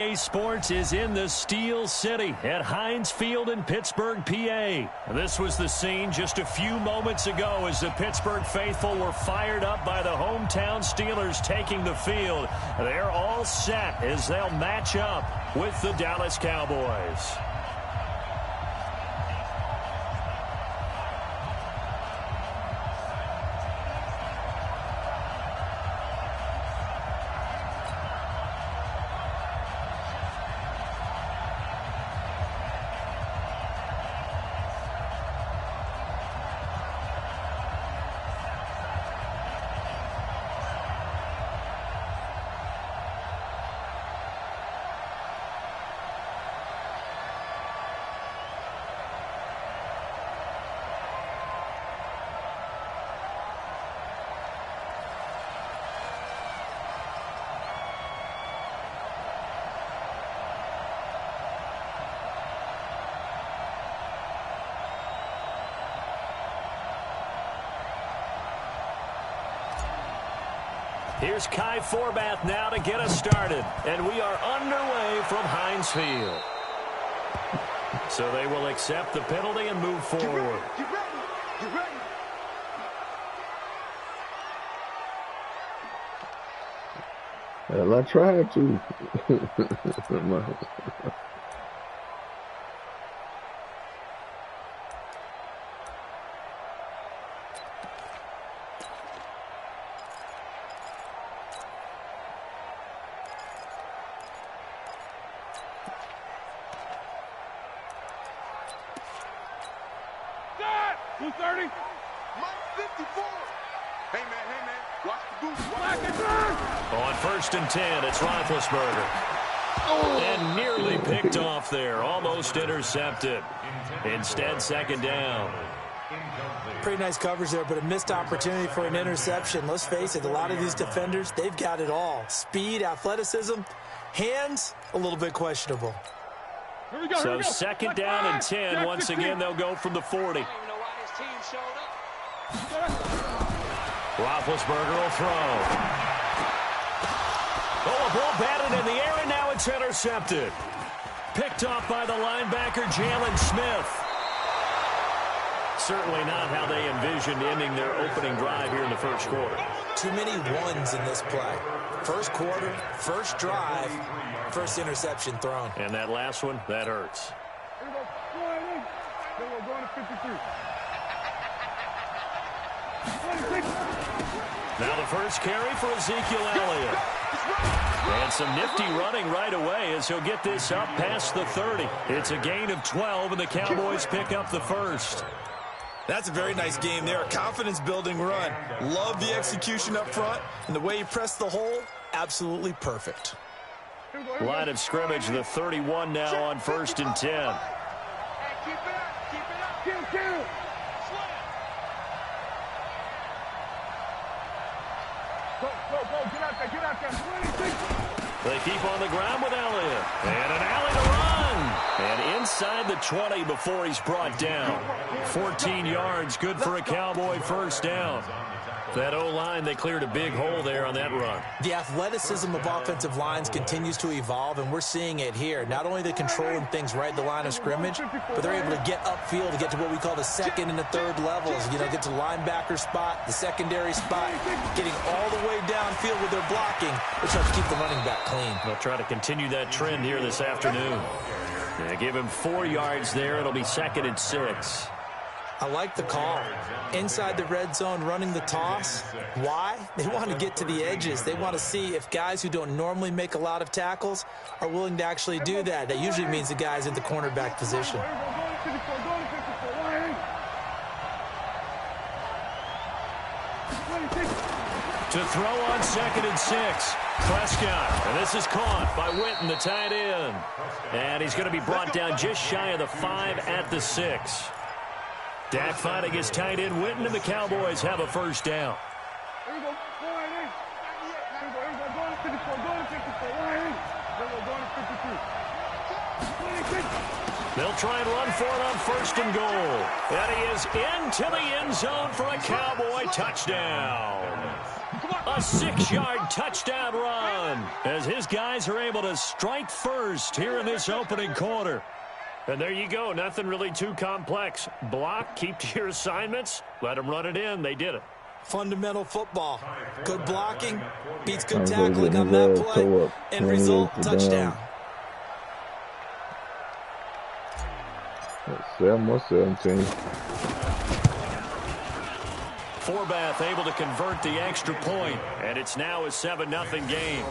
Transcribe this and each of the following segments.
Sports is in the Steel City at Heinz Field in Pittsburgh, PA. This was the scene just a few moments ago as the Pittsburgh faithful were fired up by the hometown Steelers taking the field. They're all set as they'll match up with the Dallas Cowboys. Here's Kai Forbath now to get us started. And we are underway from Heinz Field. So they will accept the penalty and move forward. Get ready. Get ready. Well, I tried to. On 1st and 10, it's Roethlisberger. And nearly picked off there. Almost intercepted. Instead, 2nd down. Pretty nice coverage there, but a missed opportunity for an interception. Let's face it, a lot of these defenders, they've got it all. Speed, athleticism, hands, a little bit questionable. So 2nd down and 10. Once again, they'll go from the 40. Roethlisberger will throw. Oh, a ball batted in the air, and now it's intercepted. Picked off by the linebacker, Jalen Smith. Certainly not how they envisioned ending their opening drive here in the first quarter. Too many ones in this play. First quarter, first drive, first interception thrown. And that last one, that hurts. We're going to 53. Now the first carry for Ezekiel Elliott. And some nifty running right away as he'll get this up past the 30. It's a gain of 12, and the Cowboys pick up the first. That's a very nice game there. A confidence-building run. Love the execution up front, and the way he pressed the hole, absolutely perfect. Line of scrimmage, the 31 now on 1st and 10. Keep it up. Keep it up. Kill. Go. Get out there. They keep on the ground with Elliott. And an alley to run. And inside the 20 before he's brought down. 14 yards, good for a Cowboy first down. That O-line, they cleared a big hole there on that run. The athleticism of offensive lines continues to evolve, and we're seeing it here. Not only the controlling things right at the line of scrimmage, but they're able to get upfield to get to what we call the 2nd and the 3rd levels. You know, get to the linebacker spot, the secondary spot, getting all the way downfield with their blocking, which helps keep the running back clean. They'll try to continue that trend here this afternoon. Yeah, give him 4 yards there. It'll be 2nd and 6. I like the call. Inside the red zone, running the toss. Why? They want to get to the edges. They want to see if guys who don't normally make a lot of tackles are willing to actually do that. That usually means the guys in the cornerback position. To throw on 2nd and 6. Prescott. And this is caught by Witten, the tight end. And he's going to be brought down just shy of the 5 at the 6. Dak finding his tight end Witten, and the Cowboys have a first down. They'll try and run for it on 1st and goal. And he is into the end zone for a Cowboy touchdown. A 6-yard touchdown run. run as his guys are able to strike first here in this opening quarter. And there you go. Nothing really too complex. Block, keep to your assignments, let them run it in. They did it. Fundamental football. Good blocking beats good tackling on that play. End result, touchdown. 7 or 17. Forbath able to convert the extra point, and it's now a 7-0 game.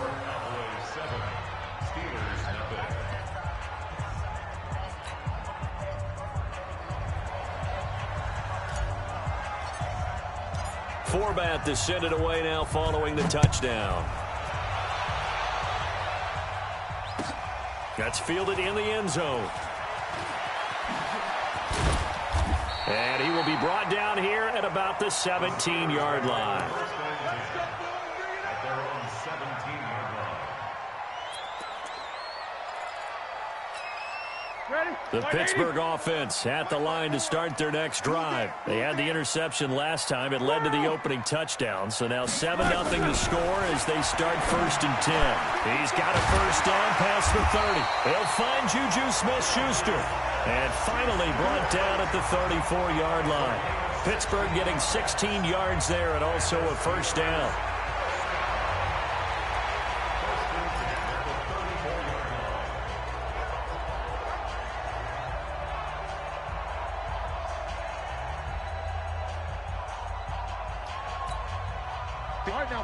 Forbath to send it away now following the touchdown. That's fielded in the end zone. And he will be brought down here at about the 17-yard line. The Pittsburgh offense at the line to start their next drive. They had the interception last time. It led to the opening touchdown. So now 7-0 to score as they start 1st and 10. He's got a first down past the 30. He'll find Juju Smith-Schuster. And finally brought down at the 34-yard line. Pittsburgh getting 16 yards there and also a first down.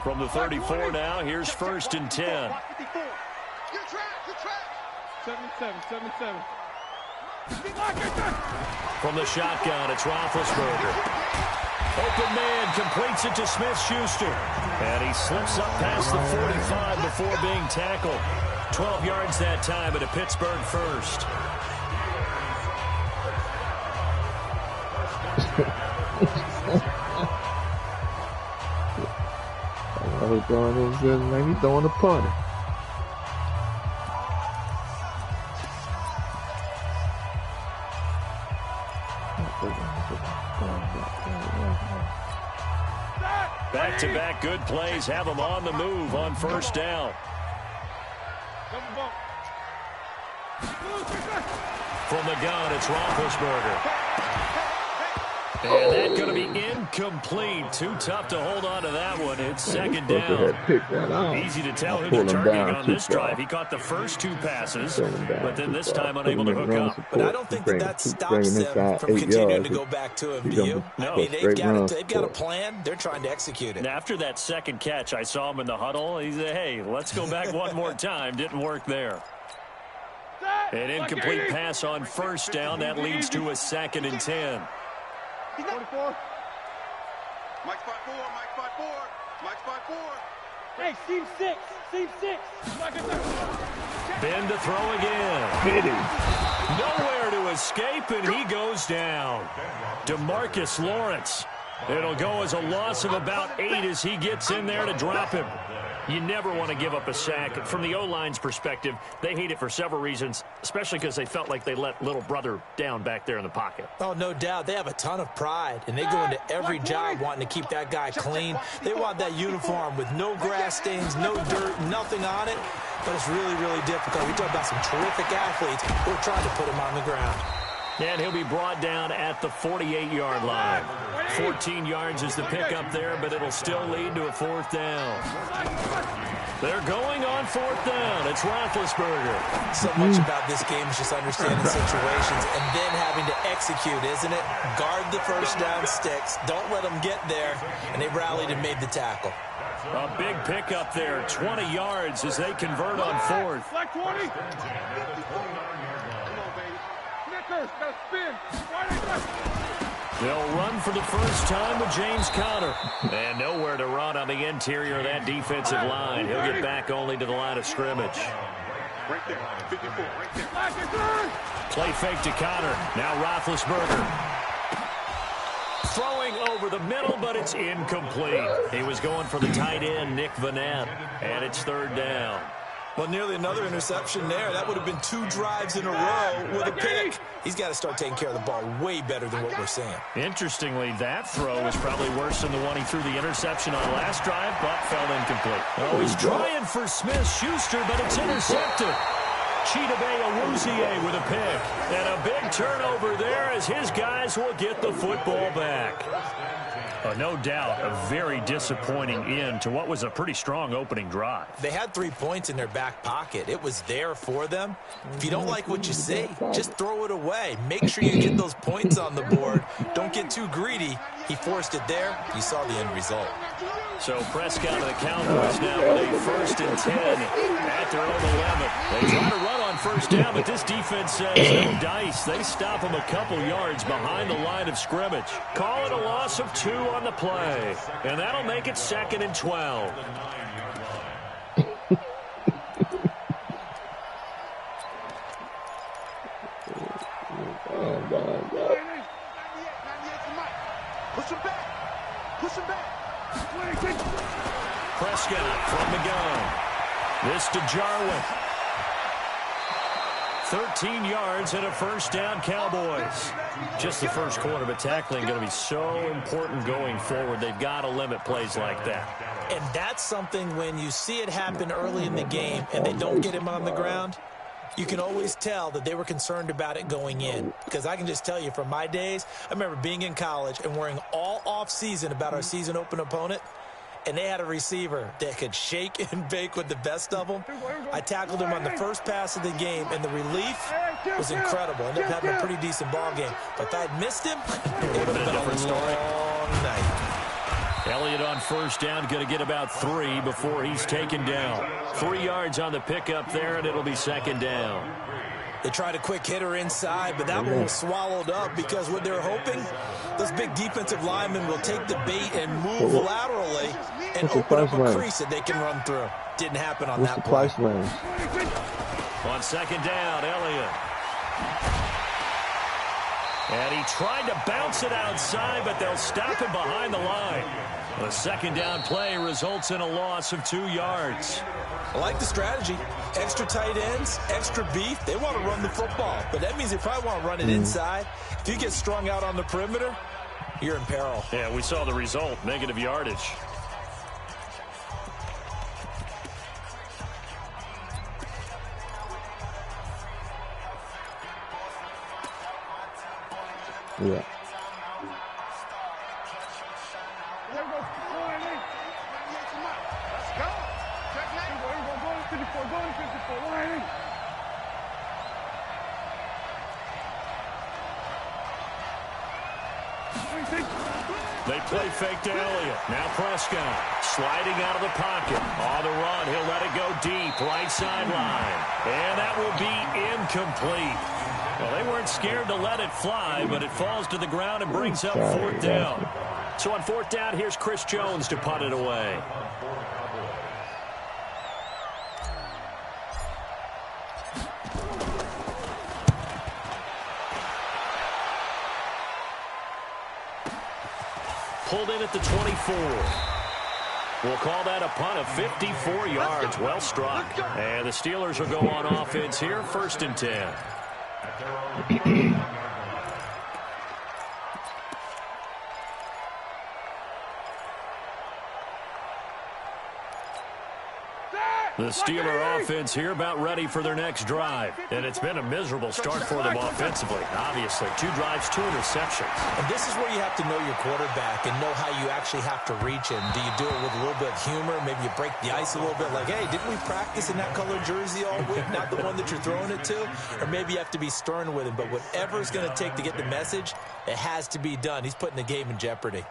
From the 34 now, here's 1st and 10. Good track, good track. 7-7. From the shotgun, it's Roethlisberger. Open man completes it to Smith-Schuster. And he slips up past the 45 before being tackled. 12 yards that time at a Pittsburgh first. I was throwing those good, like he's throwing a punter. Back-to-back good plays have them on the move on first down. From the gun, it's Roethlisberger. And that's going to be incomplete. Too tough to hold on to that one. It's 2nd down. Easy to tell who they're targeting on this drive. He caught the first 2 passes, but then this time unable to hook up. But I don't think that stops them from continuing to go back to him, do you? I mean, they've got a plan. They're trying to execute it. And after that second catch, I saw him in the huddle. He said, hey, let's go back one more time. Didn't work there. An incomplete pass on first down. That leads to a 2nd and 10. 44. Mike spot 4. Mike spot 4. Hey, seam 6. Ben to throw again. Nowhere to escape, and he goes down. DeMarcus Lawrence. It'll go as a loss of about 8 as he gets in there to drop him. You never want to give up a sack. From the O-line's perspective, they hate it for several reasons, especially because they felt like they let little brother down back there in the pocket. Oh, no doubt. They have a ton of pride, and they go into every job wanting to keep that guy clean. They want that uniform with no grass stains, no dirt, nothing on it. But it's really, really difficult. We talk about some terrific athletes. We're trying to put him on the ground. And he'll be brought down at the 48-yard line. 14 yards is the pickup there, but it'll still lead to a 4th down. They're going on 4th down. It's Roethlisberger. So much about this game is just understanding situations and then having to execute, isn't it? Guard the first down sticks. Don't let them get there. And they rallied and made the tackle. A big pickup there. 20 yards as they convert on 4th. Like 20. They'll run for the first time with James Conner. And nowhere to run on the interior of that defensive line. He'll get back only to the line of scrimmage. Right there, 54, right there. Play fake to Conner. Now Roethlisberger. Throwing over the middle, but it's incomplete. He was going for the tight end, Nick Vanette. And it's 3rd down. Well, nearly another interception there. That would have been 2 drives in a row with a pick. He's got to start taking care of the ball way better than what we're seeing. Interestingly, that throw was probably worse than the one he threw the interception on last drive, but fell incomplete. Oh, he's trying for Smith-Schuster, but it's intercepted. Chidobe Awuzie with a pick. And a big turnover there as his guys will get the football back. No doubt a very disappointing end to what was a pretty strong opening drive. They had 3 points in their back pocket. It was there for them. If you don't like what you see, just throw it away. Make sure you get those points on the board. Don't get too greedy. He forced it there. You saw the end result. So Prescott and the Cowboys now with a 1st and 10 at their own 11. They try to run on first down, but this defense says no dice. They stop them a couple yards behind the line of scrimmage. Call it a loss of 2 on the play, and that'll make it 2nd and 12. Push him back. Push him back. Prescott from the gun. This to Jarwin. 13 yards and a 1st down, Cowboys. Just the first quarter, but tackling going to be so important going forward. They've got to limit plays like that. And that's something when you see it happen early in the game and they don't get him on the ground, you can always tell that they were concerned about it going in. Because I can just tell you from my days, I remember being in college and worrying all off-season about our season open opponent. And they had a receiver that could shake and bake with the best of them. I tackled him on the first pass of the game, and the relief was incredible. Ended up having a pretty decent ball game. But if I had missed him, it would have been a different story. Long night. Elliott on first down, going to get about 3 before he's taken down. 3 yards on the pickup there, and it'll be 2nd down. They tried a quick hitter inside, but that one was swallowed up because what they're hoping, those big defensive linemen will take the bait and move laterally and open up a crease that they can run through. Didn't happen on that play. On 2nd down, Elliott. And he tried to bounce it outside, but they'll stop him behind the line. The 2nd down play results in a loss of 2 yards. I like the strategy. Extra tight ends, extra beef. They want to run the football, but that means they probably want to run it inside. If you get strung out on the perimeter, you're in peril. Yeah, we saw the result, negative yardage. Yeah. They play fake to Elliott. Now Prescott sliding out of the pocket. On the run, he'll let it go deep, right sideline. And that will be incomplete. Well, they weren't scared to let it fly, but it falls to the ground and brings up 4th down. So on 4th down, here's Chris Jones to punt it away. Pulled in at the 24. We'll call that a punt of 54 yards. Well struck. And the Steelers will go on offense here, 1st and 10. The Steeler offense here about ready for their next drive. And it's been a miserable start for them offensively. Obviously, 2 drives, 2 interceptions. And this is where you have to know your quarterback and know how you actually have to reach him. Do you do it with a little bit of humor? Maybe you break the ice a little bit like, hey, didn't we practice in that colored jersey all week? Not the one that you're throwing it to? Or maybe you have to be stern with him. But whatever it's going to take to get the message, it has to be done. He's putting the game in jeopardy.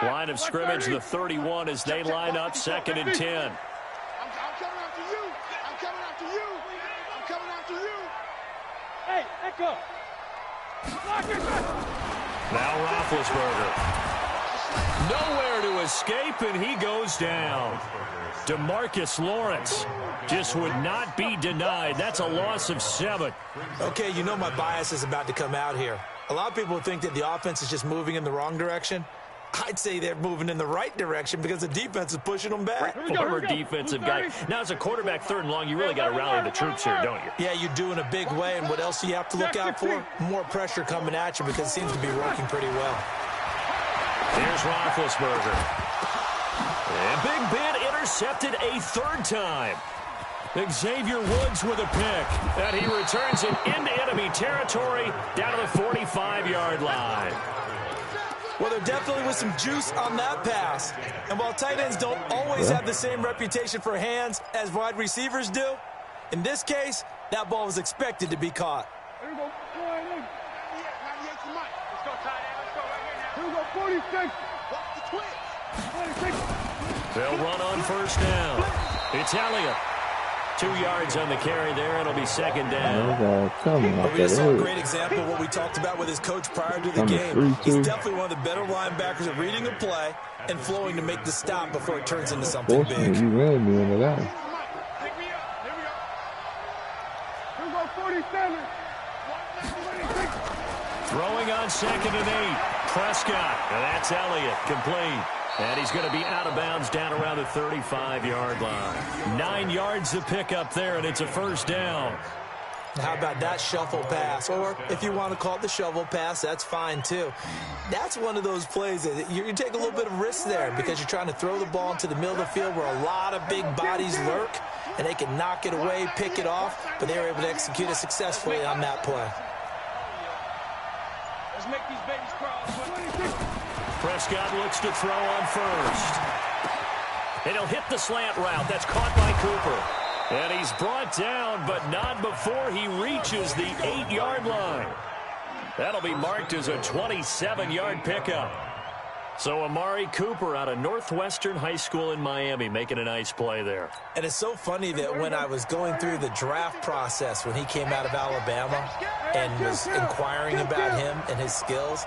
Line of scrimmage, the 31 as they line up, 2nd and 10. Hey, echo. Now Roethlisberger. Nowhere to escape, and he goes down. DeMarcus Lawrence just would not be denied. That's a loss of 7. Okay, you know my bias is about to come out here. A lot of people think that the offense is just moving in the wrong direction. I'd say they're moving in the right direction because the defense is pushing them back. Former defensive guy. Now, as a quarterback, 3rd and long, you really got to rally the troops here, don't you? Yeah, you do in a big way. And what else do you have to look out for? More pressure coming at you because it seems to be working pretty well. Here's Roethlisberger. And Big Ben intercepted a 3rd time. Xavier Woods with a pick. And he returns it into enemy territory down to the 45-yard line. Well, there definitely was some juice on that pass. And while tight ends don't always have the same reputation for hands as wide receivers do, in this case, that ball was expected to be caught. Here we go. Let's go, tight end. Let's go right here now. Here we go, 46. Watch the twitch. 46. They'll run on 1st down. It's Elliott. 2 yards on the carry there. It'll be 2nd down. We just saw a great example of what we talked about with his coach prior to the game. He's definitely one of the better linebackers at reading a play and flowing to make the stop before it turns into something big. You ran me into that. Pick me up. Here we go. Here we go, 47. Throwing on 2nd and 8. Prescott. And that's Elliott. Complete. And he's going to be out of bounds down around the 35-yard line. 9 yards to pick up there, and it's a 1st down. How about that shuffle pass? Or if you want to call it the shovel pass, that's fine too. That's one of those plays that you take a little bit of risk there because you're trying to throw the ball into the middle of the field where a lot of big bodies lurk, and they can knock it away, pick it off, but they were able to execute it successfully on that play. Let's make these babies crawl. Prescott looks to throw on 1st. And he'll hit the slant route. That's caught by Cooper. And he's brought down, but not before he reaches the 8-yard line. That'll be marked as a 27-yard pickup. So Amari Cooper out of Northwestern High School in Miami making a nice play there. And it's so funny that when I was going through the draft process when he came out of Alabama and was inquiring about him and his skills,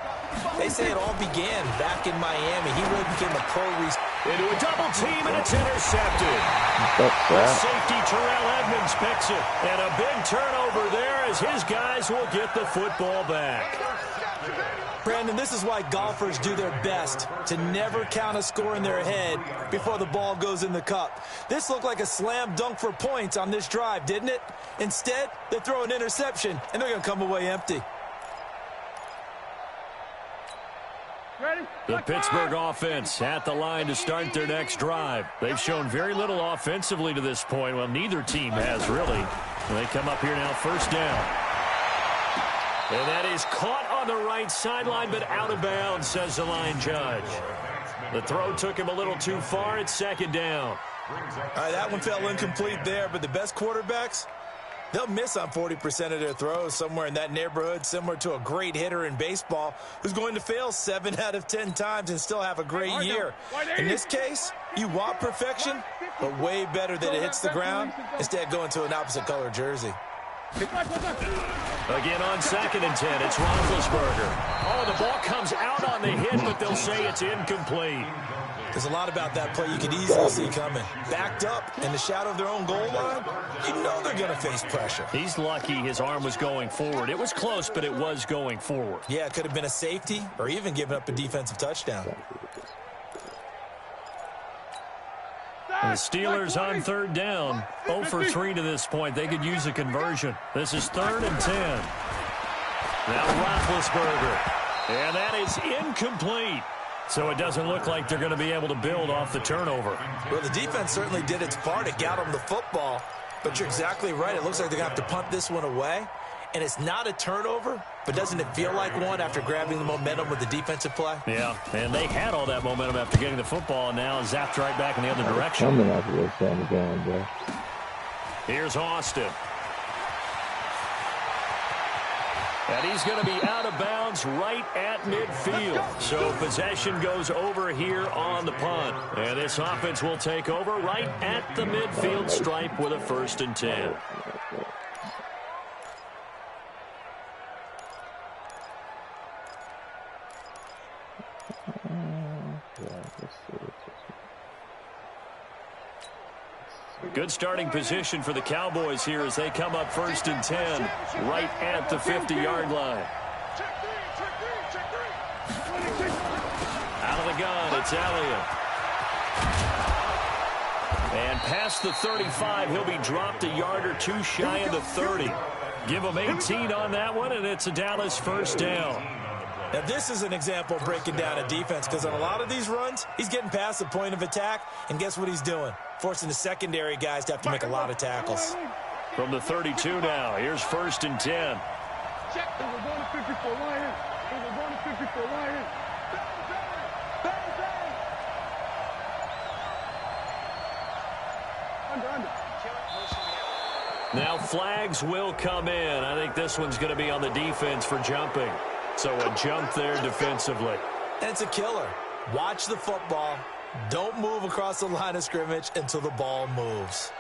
they say it all began back in Miami. He really became a pro receiver. Into a double team, and it's intercepted. The safety Terrell Edmonds picks it. And a big turnover there as his guys will get the football back. Brandon, this is why golfers do their best to never count a score in their head before the ball goes in the cup. This looked like a slam dunk for points on this drive, didn't it? Instead, they throw an interception, and they're going to come away empty. The Pittsburgh offense at the line to start their next drive. They've shown very little offensively to this point. Well, neither team has really. And they come up here now, 1st down. And that is caught on the right sideline, but out of bounds, says the line judge. The throw took him a little too far. It's 2nd down. All right, that one fell incomplete there, but the best quarterbacks, they'll miss on 40% of their throws, somewhere in that neighborhood, similar to a great hitter in baseball who's going to fail 7 out of 10 times and still have a great year. In this case, you want perfection, but way better that it hits the ground instead of going to an opposite color jersey. Again on 2nd and 10, it's Roethlisberger. Oh, the ball comes out on the hit, but they'll say it's incomplete. There's a lot about that play you could easily see coming. Backed up in the shadow of their own goal line, you know they're going to face pressure. He's lucky his arm was going forward. It was close, but it was going forward. Yeah, it could have been a safety or even given up a defensive touchdown. And the Steelers on 3rd down. 0 for 3 to this point. They could use a conversion. This is 3rd and 10. Now Roethlisberger. And that is incomplete. So it doesn't look like they're going to be able to build off the turnover. Well, the defense certainly did its part to get them the football. But you're exactly right. It looks like they're going to have to punt this one away. And it's not a turnover, but doesn't it feel like one after grabbing the momentum with the defensive play? Yeah, and they had all that momentum after getting the football, and now zapped right back in the other direction. Coming after this time again, bro. Here's Austin. And he's going to be out of bounds right at midfield. So possession goes over here on the punt. And this offense will take over right at the midfield stripe with a 1st and 10. Good starting position for the Cowboys here as they come up 1st and 10 right at the 50-yard line. Out of the it's Elliott. And past the 35, he'll be dropped a yard or two shy of the 30. Give him 18 on that one, and it's a Dallas first down. Now, this is an example of breaking down a defense, because on a lot of these runs, he's getting past the point of attack, and guess what he's doing? Forcing the secondary guys to have to make a lot of tackles. From the 32 now, here's 1st and 10. Check. We're going to 54 Lion. We're going to 54 Lion. Under. Now flags will come in. I think this one's going to be on the defense for jumping. So a jump there defensively. And it's a killer. Watch the football. Don't move across the line of scrimmage until the ball moves.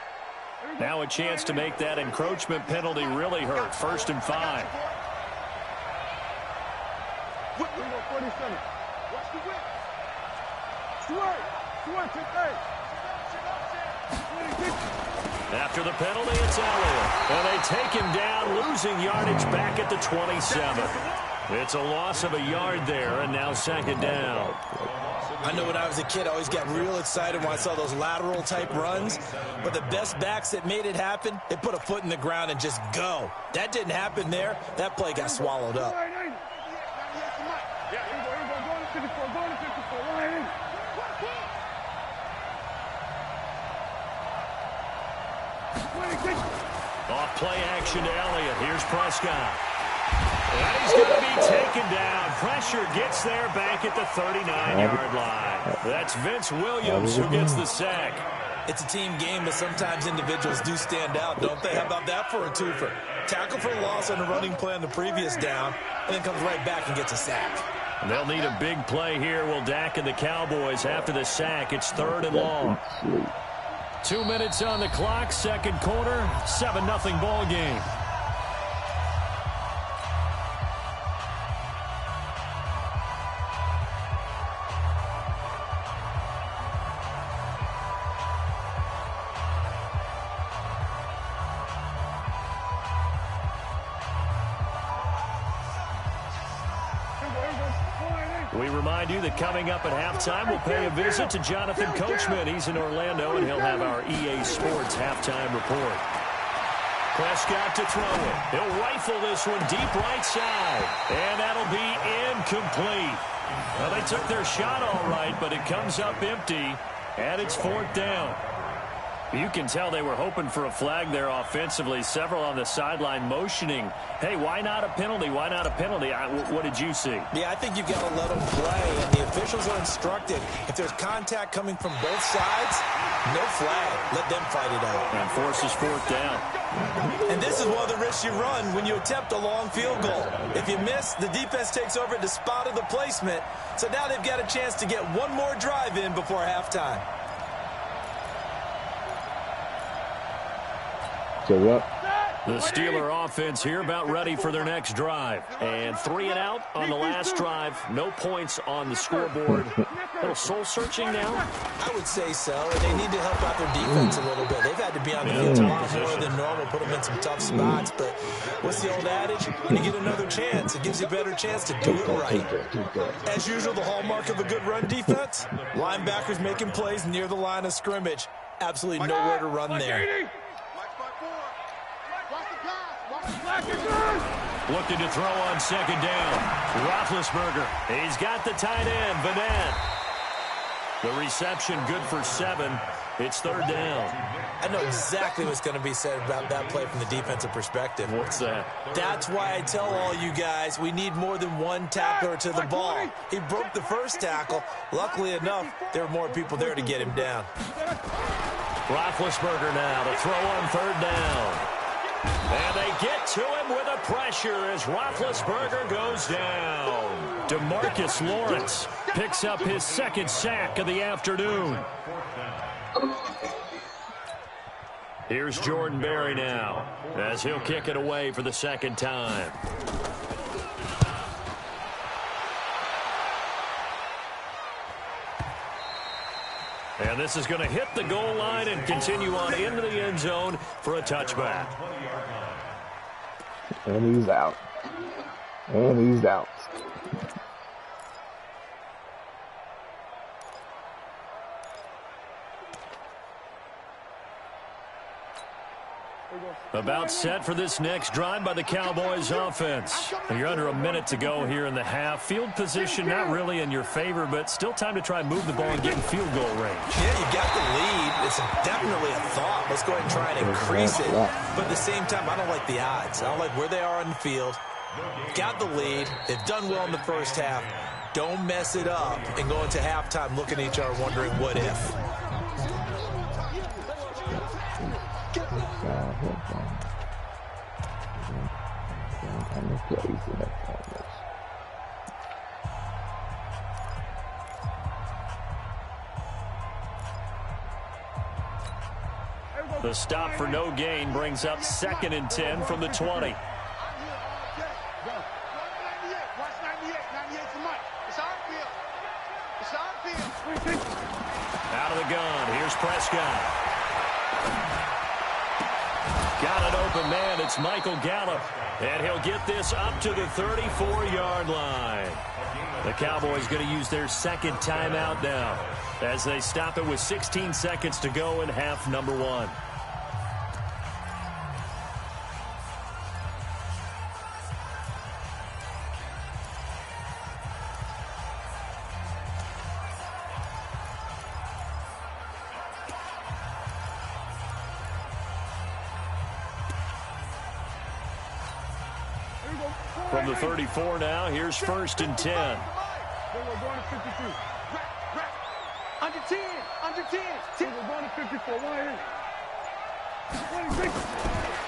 Now a chance to make that encroachment penalty really hurt. 1st and 5. Whip, 47. Watch the whip. Sword, take. After the penalty, it's Elliott. And they take him down, losing yardage back at the 27. It's a loss of a yard there, and now 2nd down. I know when I was a kid, I always got real excited when I saw those lateral-type runs. But the best backs that made it happen, they put a foot in the ground and just go. That didn't happen there. That play got swallowed up. Off play action to Elliott. Here's Prescott. And he's going to be taken down. Pressure gets there back at the 39-yard line. That's Vince Williams who gets the sack. It's a team game, but sometimes individuals do stand out, don't they? How about that for a twofer? Tackle for a loss on the running play on the previous down, and then comes right back and gets a sack. And they'll need a big play here, will Dak and the Cowboys after the sack. It's 3rd and long. 2 minutes on the clock, 2nd quarter, 7-0 ball game. We remind you that coming up at halftime, we'll pay a visit to Jonathan Coachman. He's in Orlando, and he'll have our EA Sports halftime report. Prescott to throw it. He'll rifle this one deep right side, and that'll be incomplete. Well, they took their shot all right, but it comes up empty, and it's 4th down. You can tell they were hoping for a flag there offensively. Several on the sideline motioning, hey, why not a penalty? Why not a penalty? What did you see? Yeah, I think you've got to let them play, and the officials are instructed. If there's contact coming from both sides, no flag. Let them fight it out. And forces 4th down. And this is one of the risks you run when you attempt a long field goal. If you miss, the defense takes over at the spot of the placement. So now they've got a chance to get one more drive in before halftime. So what? The Steeler offense here about ready for their next drive. And 3 and out on the last drive. No points on the scoreboard. A little soul-searching now? I would say so. And they need to help out their defense a little bit. They've had to be on the field a lot more than normal, put them in some tough spots. But what's the old adage? When you get another chance, it gives you a better chance to do it right. As usual, the hallmark of a good run defense, linebackers making plays near the line of scrimmage. Absolutely nowhere to run there. Looking to throw on 2nd down. Roethlisberger. He's got the tight end, Vanette. The reception good for 7. It's 3rd down. I know exactly what's going to be said about that play from the defensive perspective. What's that? That's why I tell all you guys we need more than one tackler to the ball. He broke the first tackle. Luckily enough, there were more people there to get him down. Roethlisberger now to throw on 3rd down. And they get to him with a pressure as Roethlisberger goes down. DeMarcus Lawrence picks up his 2nd sack of the afternoon. Here's Jordan Berry now as he'll kick it away for the 2nd time. And this is going to hit the goal line and continue on into the end zone for a touchback. And he's out. And he's out. About set for this next drive by the Cowboys offense. You're under a minute to go here in the half. Field position not really in your favor, but still time to try and move the ball and get in field goal range. Yeah, you got the lead. It's definitely a thought. Let's go ahead and try and increase it. But at the same time, I don't like the odds. I don't like where they are on the field. Got the lead. They've done well in the first half. Don't mess it up and go into halftime looking at each other wondering what if. The stop for no gain brings up 2nd and 10 from the 20. Out of the gun. Here's Prescott. Got an open man. It's Michael Gallup. And he'll get this up to the 34-yard line. The Cowboys going to use their second timeout now as they stop it with 16 seconds to go in half number 1. From the 34 now, here's 1st and 10. Under 10, under 10. We're going to 54, right here.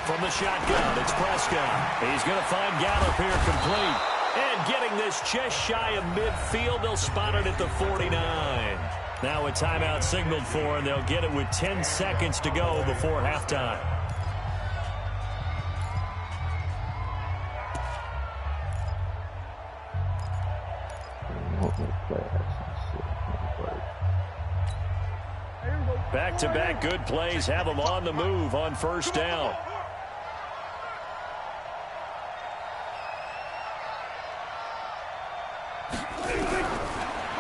From the shotgun, it's Prescott. He's going to find Gallup here complete. And getting this just shy of midfield, they'll spot it at the 49. Now a timeout signaled for, and they'll get it with 10 seconds to go before halftime. Back-to-back good plays have them on the move on 1st down.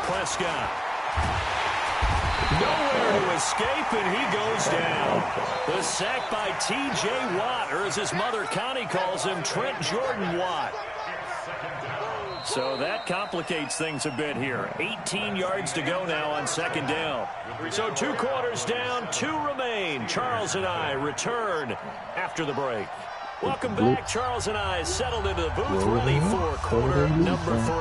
Prescott. Nowhere to escape, and he goes down. The sack by T.J. Watt, or as his mother Connie calls him, Trent Jordan Watt. So that complicates things a bit here. 18 yards to go now on 2nd down. So 2 quarters down, 2 remain. Charles and I return after the break. Welcome back. Charles and I settled into the booth, ready for quarter number 3.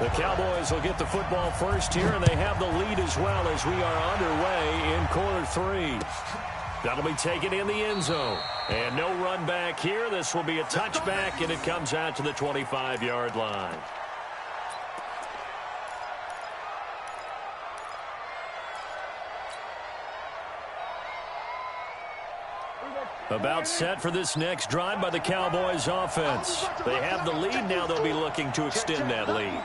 The Cowboys will get the football first here, and they have the lead as well as we are underway in quarter 3. That'll be taken in the end zone. And no run back here. This will be a touchback, and it comes out to the 25-yard line. About set for this next drive by the Cowboys offense. They have the lead now. They'll be looking to extend that lead.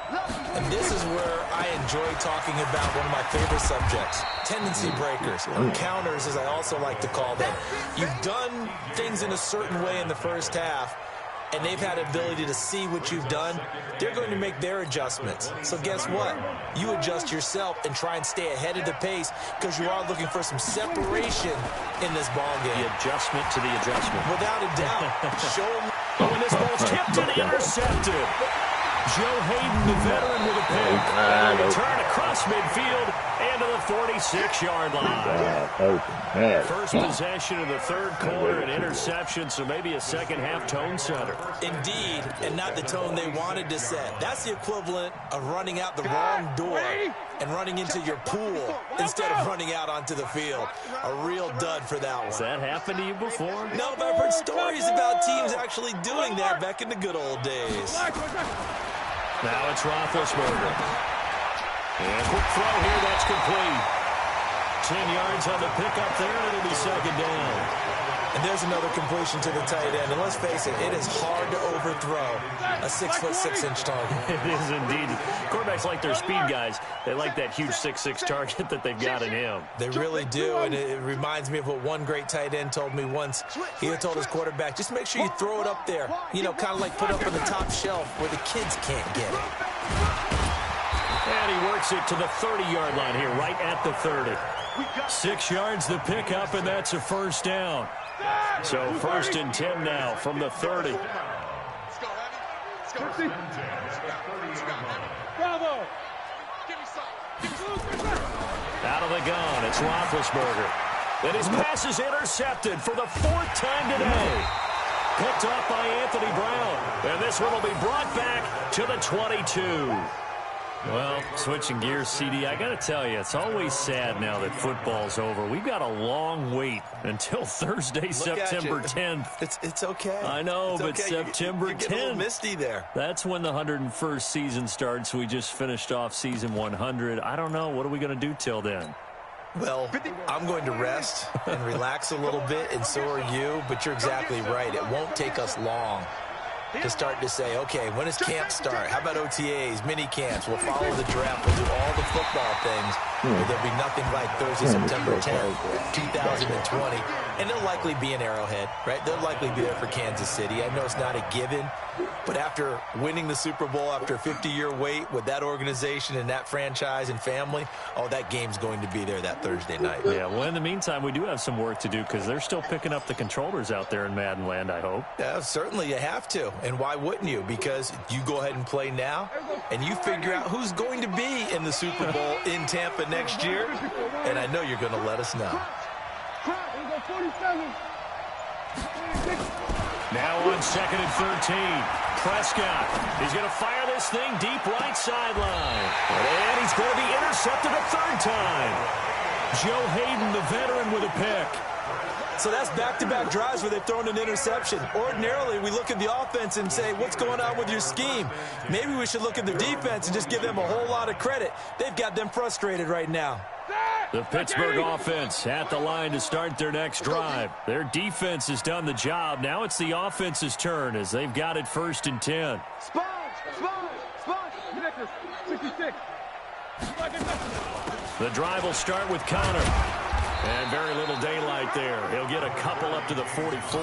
And this is where I enjoy talking about one of my favorite subjects, tendency breakers, or counters, as I also like to call them. You've done things in a certain way in the first half, and they've had ability to see what you've done. They're going to make their adjustments. So guess what? You adjust yourself and try and stay ahead of the pace because you are looking for some separation in this ball game. The adjustment to the adjustment. Without a doubt. Show them. Oh, and this ball's tipped and intercepted. Joe Hayden, the veteran, with a pick. And a return across midfield and to the 46-yard line. First possession of the 3rd quarter, an interception, so maybe a second-half tone setter. Indeed, and not the tone they wanted to set. That's the equivalent of running out the wrong door and running into your pool instead of running out onto the field. A real dud for that one. Has that happened to you before? No, but I've heard stories about teams actually doing that back in the good old days. Now it's Roethlisberger. And quick throw here, that's complete. 10 yards on the pickup there, and it'll be 2nd down. And there's another completion to the tight end. And let's face it, it is hard to overthrow a 6'6" target. It is indeed. Quarterbacks like their speed guys. They like that huge 6'6" target that they've got in him. They really do, and it reminds me of what one great tight end told me once. He told his quarterback, just make sure you throw it up there. You know, kind of like put up on the top shelf where the kids can't get it. And he works it to the 30-yard line here, right at the 30. 6 yards the pickup, and that's a first down. So 1st and 10 now from the 30. Bravo. Out of the gun, it's Roethlisberger. And his pass is intercepted for the 4th time today. Picked off by Anthony Brown. And this one will be brought back to the 22. Well, switching gears, CD, I got to tell you, it's always sad now that football's over. We've got a long wait until Thursday, September 10th. It's okay. I know, it's but okay. September 10th. You get a little misty there. That's when the 101st season starts. We just finished off season 100. I don't know. What are we going to do till then? Well, I'm going to rest and relax a little bit, and so are you. But you're exactly right. It won't take us long to start to say, okay, when does camp start? How about OTAs, mini camps? We'll follow the draft. We'll do all the football things. But there'll be nothing like Thursday, September 10th, 2020. And they'll likely be in Arrowhead, right? They'll likely be there for Kansas City. I know it's not a given, but after winning the Super Bowl after a 50-year wait with that organization and that franchise and family, oh, that game's going to be there that Thursday night. Yeah, well, in the meantime, we do have some work to do because they're still picking up the controllers out there in Madden Land, I hope. Yeah, certainly you have to. And why wouldn't you? Because you go ahead and play now, and you figure out who's going to be in the Super Bowl in Tampa next year, and I know you're going to let us know. Now on 2nd and 13, Prescott. He's going to fire this thing deep right sideline. And he's going to be intercepted a 3rd time. Joe Hayden, the veteran, with a pick. So that's back-to-back drives where they've thrown an interception. Ordinarily, we look at the offense and say, what's going on with your scheme? Maybe we should look at the defense and just give them a whole lot of credit. They've got them frustrated right now. The Pittsburgh offense at the line to start their next drive. Their defense has done the job. Now it's the offense's turn as they've got it 1st and 10. Sponge. 66. The drive will start with Connor. And very little daylight there. He'll get a couple up to the 44.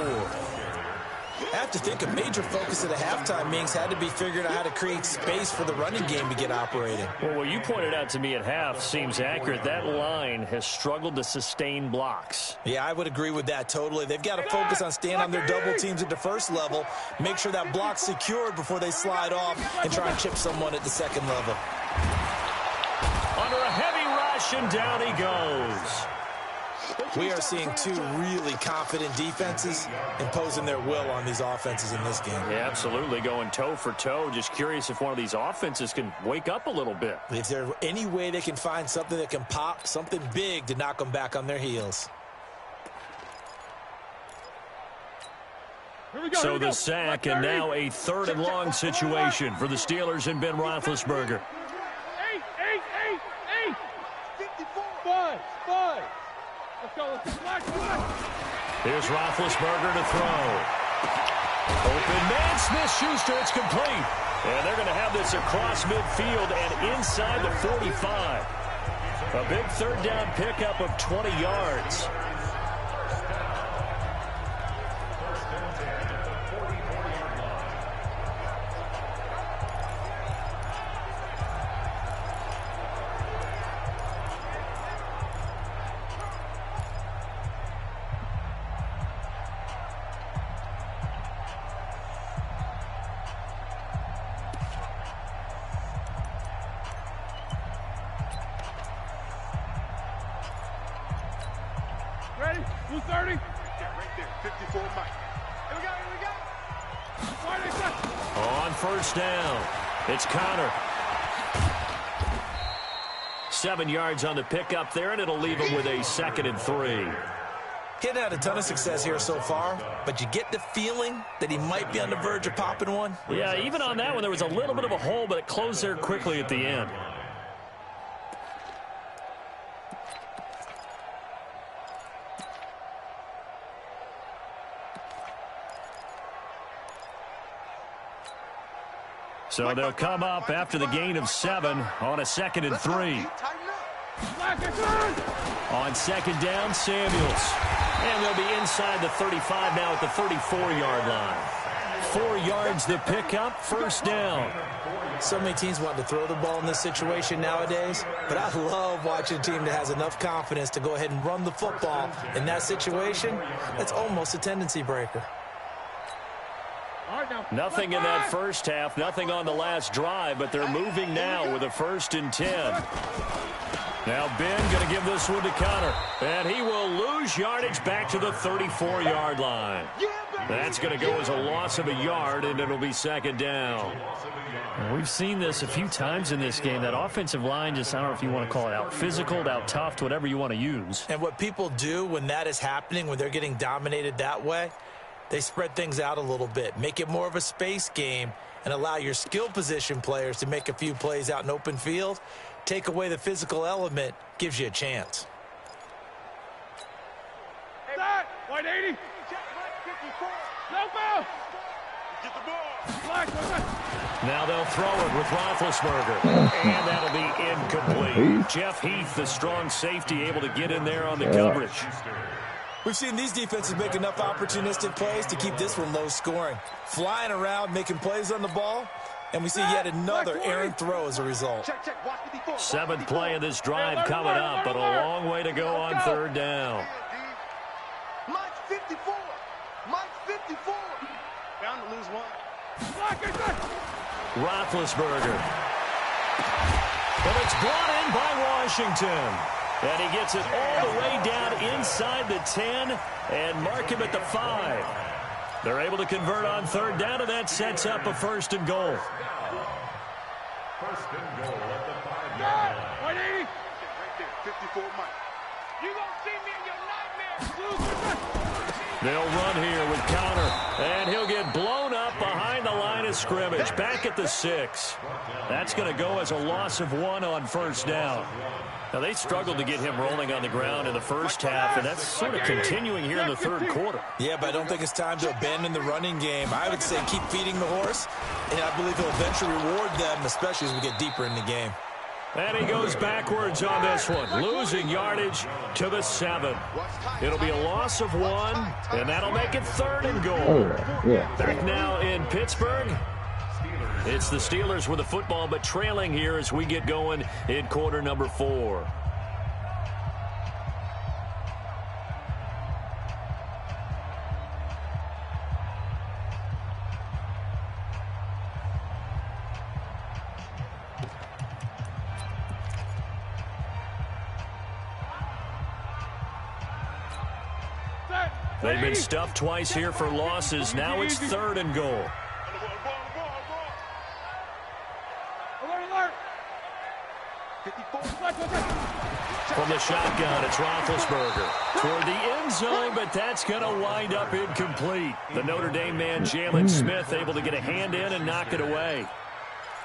I have to think a major focus at a halftime means had to be figuring out how to create space for the running game to get operating. Well, what you pointed out to me at half seems accurate. That line has struggled to sustain blocks. Yeah, I would agree with that totally. They've got to focus on staying on their double teams at the first level, make sure that block's secured before they slide off and try and chip someone at the second level. Under a heavy rush, and down he goes. We are seeing two really confident defenses imposing their will on these offenses in this game. Yeah, absolutely, going toe for toe. Just curious if one of these offenses can wake up a little bit. Is there any way they can find something that can pop, something big to knock them back on their heels? So the sack, and now a 3rd and long situation for the Steelers and Ben Roethlisberger. 5. Let's go. Here's Roethlisberger to throw. Open man, Smith-Schuster, it's complete. And they're going to have this across midfield and inside the 45. A big 3rd down pickup of 20 yards. Ready? 230? Yeah, right there. 54 Mike. Here we go. On 1st down, it's Connor. 7 yards on the pickup there, and it'll leave him with a 2nd and 3. He hadn't had a ton of success here so far, but you get the feeling that he might be on the verge of popping one. Yeah, even on that one, there was a little bit of a hole, but it closed there quickly at the end. So they'll come up after the gain of 7 on a 2nd and 3. On 2nd down, Samuels. And they'll be inside the 35 now at the 34-yard line. 4 yards the pickup, 1st down. So many teams want to throw the ball in this situation nowadays, but I love watching a team that has enough confidence to go ahead and run the football. In that situation, that's almost a tendency breaker. Nothing in that first half, nothing on the last drive, but they're moving now with a 1st and 10. Now Ben going to give this one to Connor, and he will lose yardage back to the 34-yard line. That's going to go as a loss of a yard, and it'll be 2nd down. We've seen this a few times in this game. That offensive line just, I don't know if you want to call it out physical, out tough, whatever you want to use. And what people do when that is happening, when they're getting dominated that way, they spread things out a little bit, make it more of a space game, and allow your skill position players to make a few plays out in open field. Take away the physical element, gives you a chance. Hey, that, 180. No foul. Get the ball. Now they'll throw it with Roethlisberger, and that'll be incomplete. Jeff Heath, the strong safety, able to get in there on the coverage. We've seen these defenses make enough opportunistic plays to keep this one low scoring. Flying around, making plays on the ball, and we see yet another errant throw as a result. 7th play of this drive coming up, but a long way to go on 3rd down. Mike's 54. Mike's 54. Bound to lose one. Roethlisberger. But it's brought in by Washington. And he gets it all the way down inside the 10 and mark him at the 5. They're able to convert on 3rd down, and that sets up a 1st and goal. 1st and goal at the 5-yard line. 180. Right there, 54 Mike. You gonna see me in your nightmares. They'll run here with Connor, and he'll get blown up behind the line of scrimmage, back at the 6. That's going to go as a loss of 1 on 1st down. Now, they struggled to get him rolling on the ground in the first half, and that's sort of continuing here in the 3rd quarter. Yeah, but I don't think it's time to abandon the running game. I would say keep feeding the horse, and I believe he'll eventually reward them, especially as we get deeper in the game. And he goes backwards on this one, losing yardage to the 7. It'll be a loss of 1, and that'll make it 3rd and goal. Back now in Pittsburgh. It's the Steelers with the football, but trailing here as we get going in quarter number 4. They've been stuffed twice here for losses. Now it's 3rd and goal. From the shotgun, it's Roethlisberger toward the end zone, but that's going to wind up incomplete. The Notre Dame man, Jalen Smith, able to get a hand in and knock it away.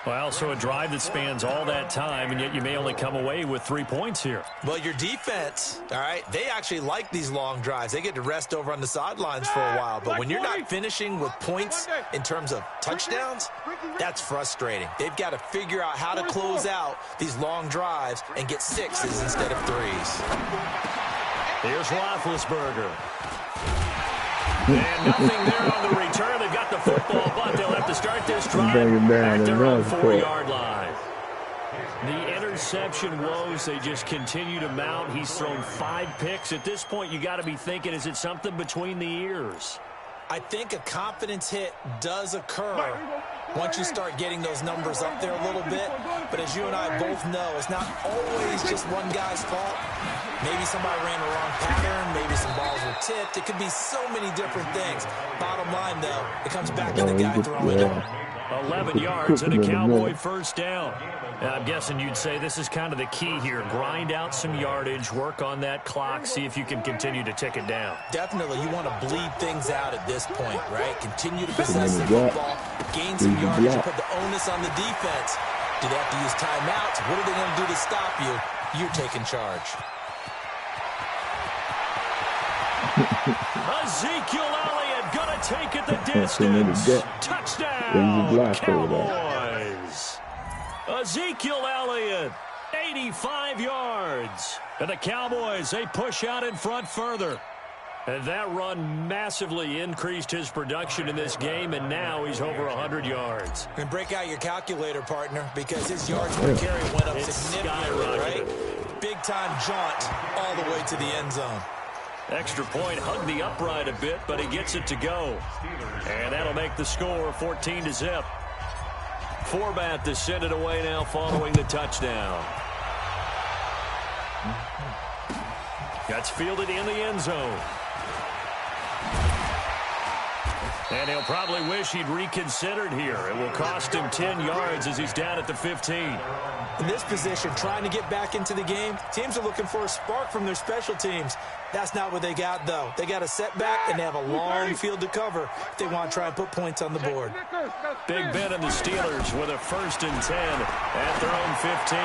Well, so a drive that spans all that time, and yet you may only come away with 3 points here. Well, your defense, all right, they actually like these long drives. They get to rest over on the sidelines for a while. But when you're not finishing with points in terms of touchdowns, that's frustrating. They've got to figure out how to close out these long drives and get 6s instead of 3s. Here's Roethlisberger. And nothing there on the return. They've got the football, but they'll have to start this drive back there on the 4-yard line. The interception woes, they just continue to mount. He's thrown 5 picks. At this point, you got to be thinking, is it something between the ears? I think a confidence hit does occur once you start getting those numbers up there a little bit. But as you and I both know, it's not always just one guy's fault. Maybe somebody ran a wrong pattern. Maybe some balls were tipped. It could be so many different things. Bottom line, though, it comes back to the guy throwing it. 11 yards and a Cowboy 1st down. And I'm guessing you'd say this is kind of the key here. Grind out some yardage, work on that clock, see if you can continue to tick it down. Definitely. You want to bleed things out at this point, right? Continue to possess the football, gain some yardage, and put the onus on the defense. Do they have to use timeouts? What are they going to do to stop you? You're taking charge. Ezekiel Elliott going to take it the distance. Touchdown, Cowboys. Ezekiel Elliott, 85 yards. And the Cowboys, they push out in front further. And that run massively increased his production in this game, and now he's over 100 yards. And break out your calculator, partner, because his yards per carry went up significantly, right? Big-time jaunt all the way to the end zone. Extra point, hugged the upright a bit, but he gets it to go. And that'll make the score 14-0. Forbat to send it away now following the touchdown. Gets fielded in the end zone. And he'll probably wish he'd reconsidered here. It will cost him 10 yards as he's down at the 15. In this position, trying to get back into the game, teams are looking for a spark from their special teams. That's not what they got, though. They got a setback, and they have a long field to cover if they want to try and put points on the board. Big Ben and the Steelers with a 1st and 10 at their own 15.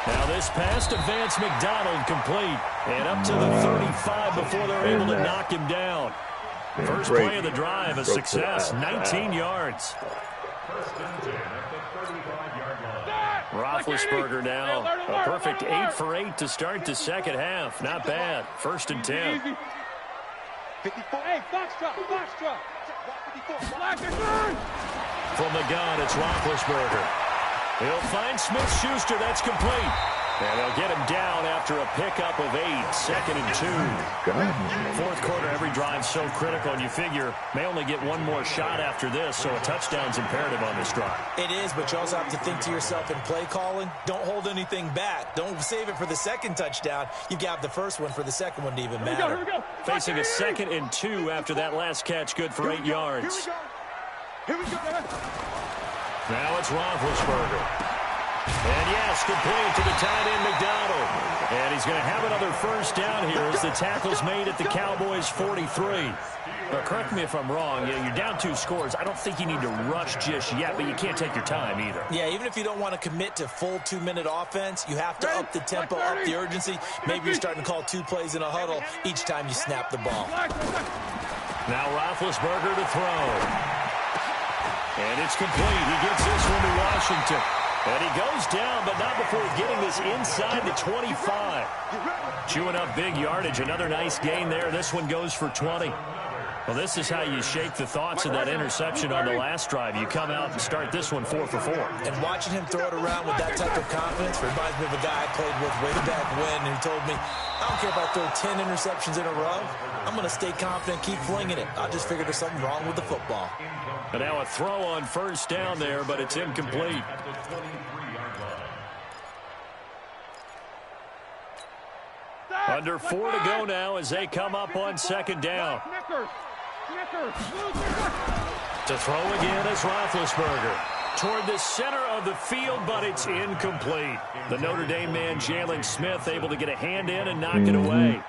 Now this pass to Vance McDonald complete. And up to the 35 before they're able to knock him down. First play of the drive, a success, 19 yards. Roethlisberger now, a perfect 8 for 8 to start the second half. Not bad. 1st and 10. From the gun, it's Roethlisberger. He'll find Smith-Schuster. That's complete. And they'll get him down after a pickup of 8, 2nd and 2. Fourth quarter, every drive so critical, and you figure may only get one more shot after this, so a touchdown's imperative on this drive. It is, but you also have to think to yourself in play calling, don't hold anything back. Don't save it for the second touchdown. You've got the first one for the second one to even matter. Here we go. Facing a 2nd and 2 after that last catch, good for 8 yards. Here we go. Now it's Roethlisberger. And yes, complete to the tight end, McDonald. And he's going to have another first down here as the tackle's made at the Cowboys' 43. Now, correct me if I'm wrong. You're down 2 scores. I don't think you need to rush just yet, but you can't take your time either. Yeah, even if you don't want to commit to full 2-minute offense, you have to up the tempo, up the urgency. Maybe you're starting to call 2 plays in a huddle each time you snap the ball. Now Roethlisberger to throw. And it's complete. He gets this one to Washington. And he goes down, but not before getting this inside the 25. Chewing up big yardage. Another nice gain there. This one goes for 20. Well, this is how you shake the thoughts of that interception on the last drive. You come out and start this one 4 for 4. And watching him throw it around with that type of confidence reminds me of a guy I played with way back when who told me, I don't care if I throw 10 interceptions in a row. I'm going to stay confident, keep flinging it. I just figured there's something wrong with the football. And now a throw on first down there, but it's incomplete. Under 4 to go now as they come up on 2nd down. To throw again is Roethlisberger. Toward the center of the field, but it's incomplete. The Notre Dame man, Jalen Smith, able to get a hand in and knock it away.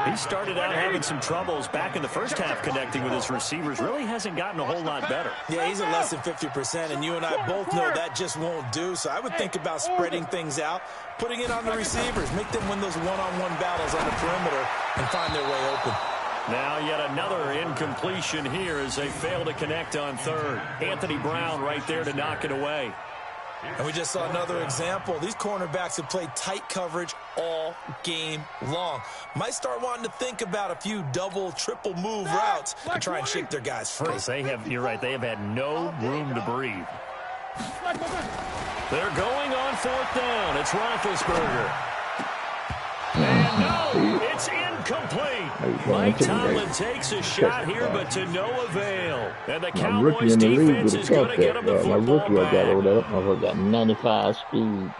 He started out having some troubles back in the first half connecting with his receivers. Really hasn't gotten a whole lot better. Yeah, he's at less than 50%, and you and I both know that just won't do. So I would think about spreading things out, putting it on the receivers, make them win those one-on-one battles on the perimeter and find their way open. Now yet another incompletion here as they fail to connect on 3rd. Anthony Brown right there to knock it away. And we just saw another example. These cornerbacks have played tight coverage all game long. Might start wanting to think about a few double, triple move routes and try and shake their guys free. You're right, they have had no room to breathe. They're going on 4th down. It's Roethlisberger. And no, it's incomplete. Mike Tomlin takes a shot here, but to no avail. And the Cowboys defense is going to get him the football back. I got 95 speed.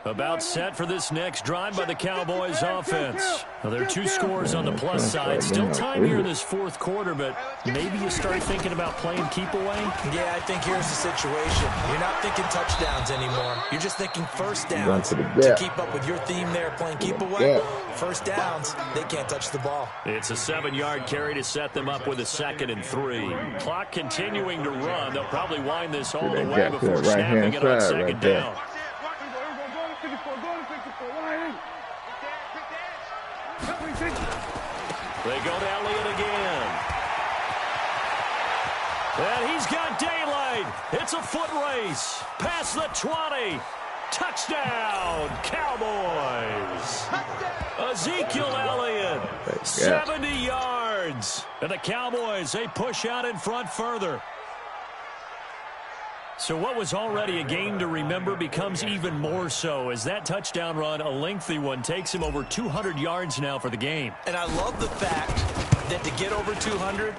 About set for this next drive by the Cowboys offense. Now, there are 2 scores on the plus side. Still time here in this 4th quarter, but maybe you start thinking about playing keep away? Yeah, I think here's the situation. You're not thinking touchdowns anymore. You're just thinking first downs. To keep up with your theme there, playing keep away, first downs, they can't touch the ball. It's a 7-yard carry to set them up with a 2nd and 3. Clock continuing to run. They'll probably wind this all the way before snapping it on 2nd down. They go to Elliott again. And he's got daylight. It's a foot race. Past the 20. Touchdown, Cowboys. Ezekiel Elliott, 70 yards. And the Cowboys, they push out in front further. So what was already a game to remember becomes even more so as that touchdown run, a lengthy one, takes him over 200 yards now for the game. And I love the fact that to get over 200,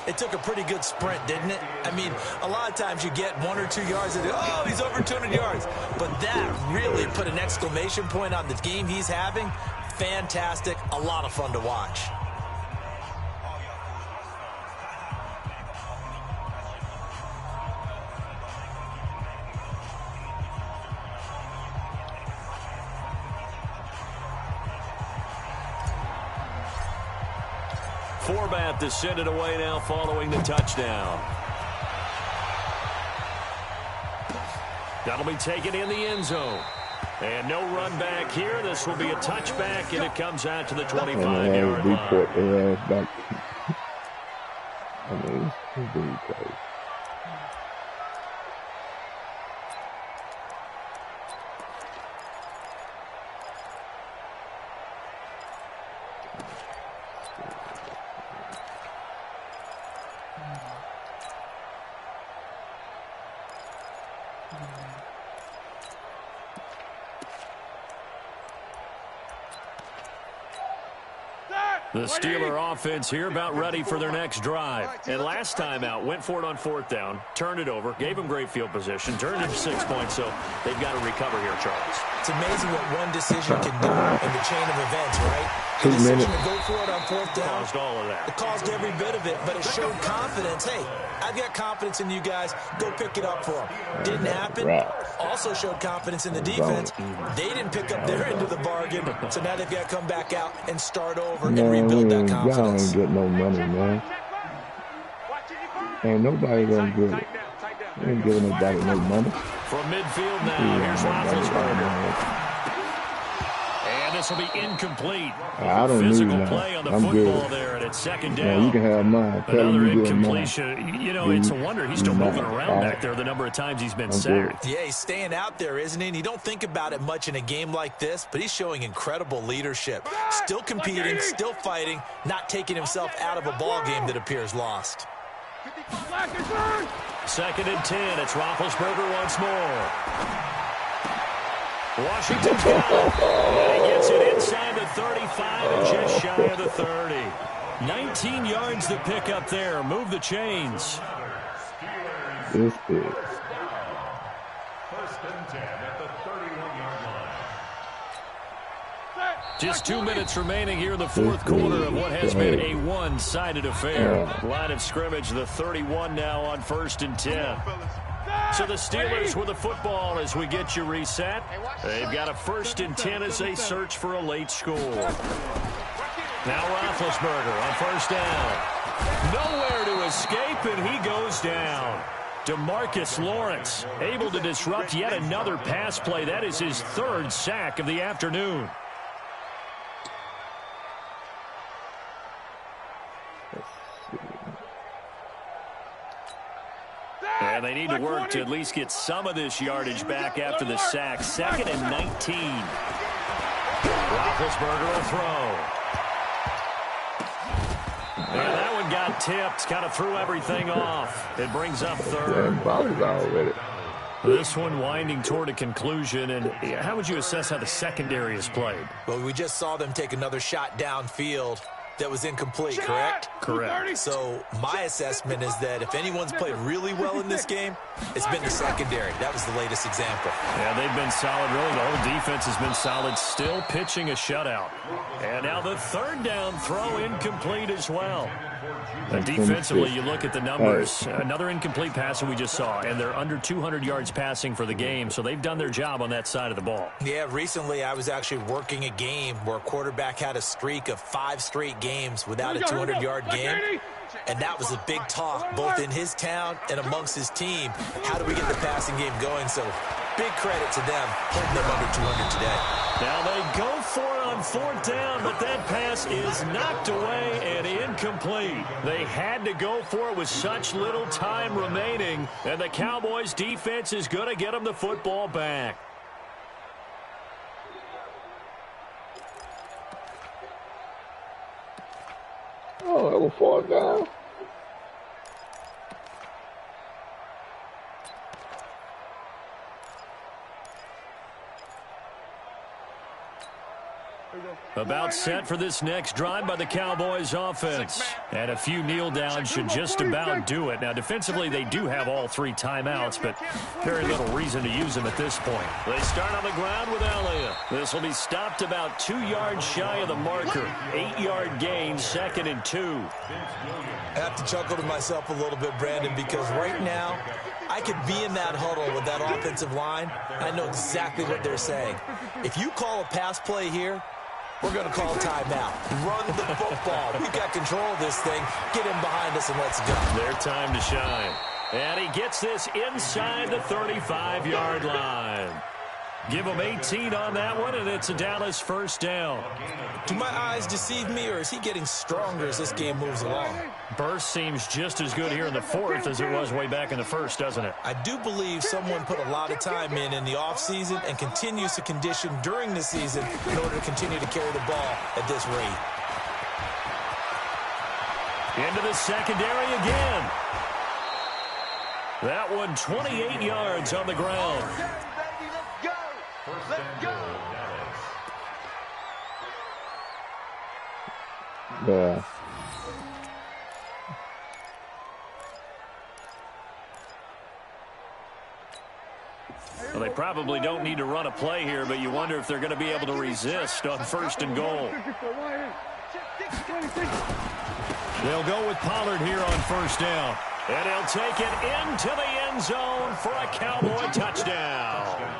it took a pretty good sprint, didn't it? I mean, a lot of times you get 1 or 2 yards and, oh, he's over 200 yards. But that really put an exclamation point on the game he's having. Fantastic. A lot of fun to watch. Forbath to send it away now following the touchdown. That'll be taken in the end zone. And no run back here. This will be a touchback, and it comes out to the 25-yard line. I mean, it's really close. The Steeler offense here about ready for their next drive. And last time out, went for it on 4th down, turned it over, gave them great field position, turned it to 6 points, so they've got to recover here, Charles. It's amazing what one decision can do in the chain of events, right? The 2 decision minutes. to go for it on 4th down. Caused all of that. It caused every bit of it, but it showed confidence. Hey, I've got confidence in you guys. Go pick it up for them. Didn't happen. Also showed confidence in the defense. They didn't pick up their end of the bargain, so now they've got to come back out and start over and rebuild that confidence. Y'all ain't get no money, man. Ain't nobody gonna get it. Ain't giving nobody no money. From midfield now, here's Roethlisberger. And this will be incomplete. I don't need Physical that. play on the I'm football good. there, and it's 2nd Yeah, down. you can have mine. Tell Another you good mine. incompletion. You know, it's a wonder he's still moving around back there the number of times he's been sacked. Yeah, he's staying out there, isn't he? And you don't think about it much in a game like this, but he's showing incredible leadership. Still competing, still fighting, not taking himself out of a ball game that appears lost. 2nd and 10. It's Roethlisberger once more. Washington's got it. And he gets it inside the 35 and just shy of the 30. 19 yards to pick up there. Move the chains. This is. Just 2 minutes remaining here in the 4th quarter of what has been a one-sided affair. Line of scrimmage, the 31 now on 1st and 10. So the Steelers with the football as we get you reset. They've got a 1st and 10 as they search for a late score. Now Roethlisberger on 1st down. Nowhere to escape, and he goes down. DeMarcus Lawrence able to disrupt yet another pass play. That is his 3rd sack of the afternoon. And they need to work to at least get some of this yardage back after the sack. 2nd and 19. Roethlisberger will throw. And that one got tipped. Kind of threw everything off. It brings up 3rd. Already. This one winding toward a conclusion. And how would you assess how the secondary has played? Well, we just saw them take another shot downfield that was incomplete, correct? Correct. So my assessment is that if anyone's played really well in this game, it's been the secondary. That was the latest example. Yeah, they've been solid. Really, the whole defense has been solid. Still pitching a shutout. And now the 3rd down throw incomplete as well. And defensively, you look at the numbers. Another incomplete pass that we just saw, and they're under 200 yards passing for the game, so they've done their job on that side of the ball. Yeah, recently I was actually working a game where a quarterback had a streak of 5 straight games without a 200-yard game, and that was a big talk both in his town and amongst his team. How do we get the passing game going? So big credit to them holding them under 200 today. Now they go for it on 4th down, but that pass is knocked away and incomplete. They had to go for it with such little time remaining, and the Cowboys defense is going to get them the football back. Oh, that was 4th down. About set for this next drive by the Cowboys offense. And a few kneel downs should just about do it. Now, defensively, they do have all 3 timeouts, but very little reason to use them at this point. They start on the ground with Elliott. This will be stopped about 2 yards shy of the marker. 8-yard gain, 2nd and 2. I have to chuckle to myself a little bit, Brandon, because right now I could be in that huddle with that offensive line. I know exactly what they're saying. If you call a pass play here, we're going to call timeout. Run the football. We've got control of this thing. Get him behind us and let's go. Their time to shine. And he gets this inside the 35-yard line. Give him 18 on that one, and it's a Dallas 1st down. Do my eyes deceive me, or is he getting stronger as this game moves along? Burst seems just as good here in the 4th as it was way back in the 1st, doesn't it? I do believe someone put a lot of time in the offseason and continues to condition during the season in order to continue to carry the ball at this rate. Into the secondary again. That one 28 yards on the ground. Let's go. Yeah. Well, they probably don't need to run a play here, but you wonder if they're going to be able to resist on 1st and goal. They'll go with Pollard here on 1st down. And he'll take it into the end zone for a Cowboy touchdown.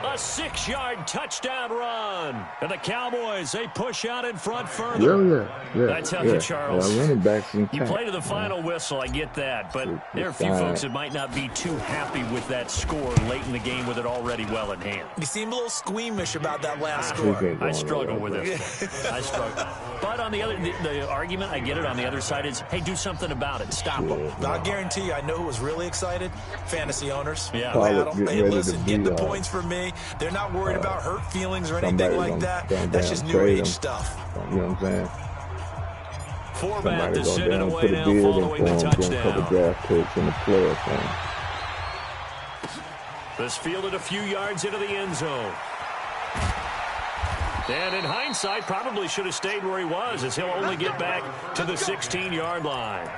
A 6-yard touchdown run. And the Cowboys, they push out in front further. Yeah. I tell you, Charles, running backs in you play to the final whistle, I get that. But there are a few folks that might not be too happy with that score late in the game with it already well in hand. You seem a little squeamish about that last score. I struggle with it. I struggle. But on the other, the argument, I get it, on the other side is, hey, do something about it. Stop them. I'll guarantee you, I know who was really excited. Fantasy owners. Yeah. Hey, listen, get the points for me. They're not worried about hurt feelings or anything like that. That's just new age stuff. You know what I'm saying? Format Somebody to go send it down, away put a now bid following the and a couple touchdown. draft picks in the playoff game. This fielded a few yards into the end zone. And in hindsight, probably should have stayed where he was, as he'll only get back to the 16-yard line.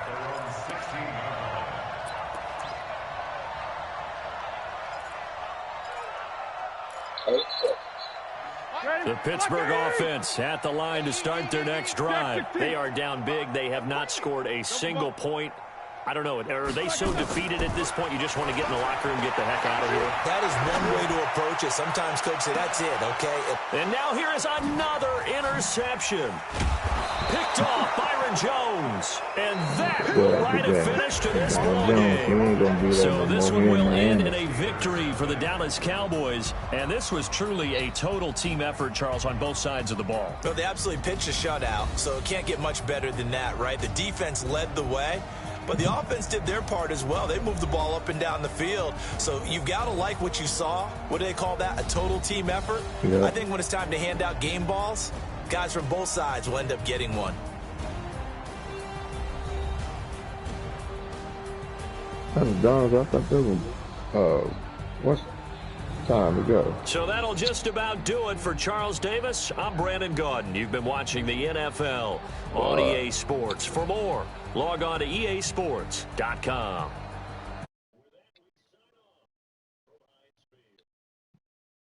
The Pittsburgh offense at the line to start their next drive. They are down big. They have not scored a single point. I don't know. Are they so defeated at this point you just want to get in the locker room and get the heck out of here? That is one way to approach it. Sometimes coach say, that's it, okay? And now here is another interception. Picked off Byron Jones. And that will write a finish to this ballgame. So this one will end in a victory for the Dallas Cowboys. And this was truly a total team effort, Charles, on both sides of the ball. Well, they absolutely pitched a shutout, so it can't get much better than that, right? The defense led the way. But the offense did their part as well. They moved the ball up and down the field. So you've got to like what you saw. What do they call that? A total team effort? Yeah. I think when it's time to hand out game balls, guys from both sides will end up getting one. That's done. I thought there was, what's time to go? So that'll just about do it for Charles Davis. I'm Brandon Gaudin. You've been watching the NFL on EA Sports. For more, log on to easports.com.